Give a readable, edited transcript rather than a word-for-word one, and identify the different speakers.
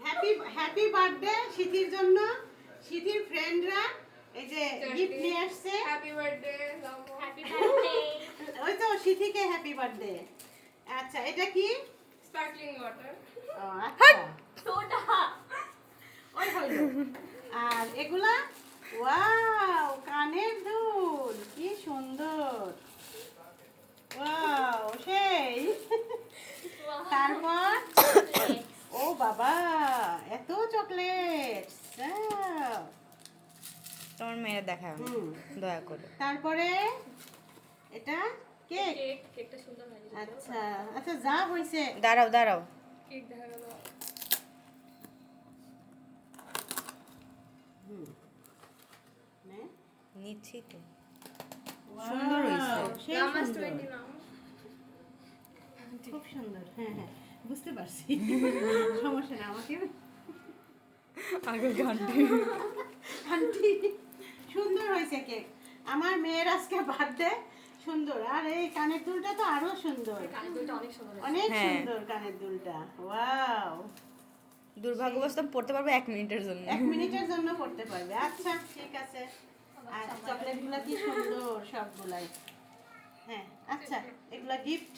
Speaker 1: Happy happy birthday সিথির জন্য। সিথির ফ্রেন্ডরা এই যে গিফট নিয়ে আসছে।
Speaker 2: Happy birthday
Speaker 3: happy birthday.
Speaker 1: ওই তো সিথিকে হ্যাপি বার্থডে। আচ্ছা এটা কি?
Speaker 2: Sparkling water.
Speaker 1: ও আচ্ছা
Speaker 3: সোডা।
Speaker 1: ওই হইলো। আর এগুলা ওয়াও কানের দুল কি সুন্দর। ওয়াও সেই। তারপর ও বাবা এত চকলেট।
Speaker 4: তোমার মেয়ে দেখা দয়া করে।
Speaker 1: তারপরে এটা কেক।
Speaker 3: কেকটা সুন্দর হয়েছে।
Speaker 1: আচ্ছা আচ্ছা যা হইছে।
Speaker 4: দাঁড়াও দাঁড়াও,
Speaker 2: কেক দেখা গেল।
Speaker 1: নে।
Speaker 4: নিচ্ছি তো।
Speaker 1: Wow,
Speaker 4: সুন্দর হয়েছে।
Speaker 1: সেই
Speaker 2: নামাজ
Speaker 1: সুন্দর।
Speaker 2: 20 নাম।
Speaker 1: খুব সুন্দর। হ্যাঁ হ্যাঁ বুঝতে পারছি। সমস্যা না আমাকে
Speaker 4: আগে ঘন্টি
Speaker 1: আন্টি সুন্দর হয়েছে কেক। আমার মেয়ের আজকে বার্থডে সুন্দর। আর এই কানের দুলটা তো আরো সুন্দর।
Speaker 3: কানের দুলটা অনেক সুন্দর হয়েছে।
Speaker 1: অনেক
Speaker 4: হ্যাঁ।
Speaker 1: সুন্দর কানের দুলটা। ওয়াও
Speaker 4: দুর্ভাগ্যবশত পড়তে পারবো 1 মিনিটের জন্য।
Speaker 1: 1 মিনিটের জন্য করতে পারবে। আচ্ছা ঠিক আছে। আর চকলেটগুলো কি সুন্দর সবগুলাই। হ্যাঁ আচ্ছা এগুলা গিফট।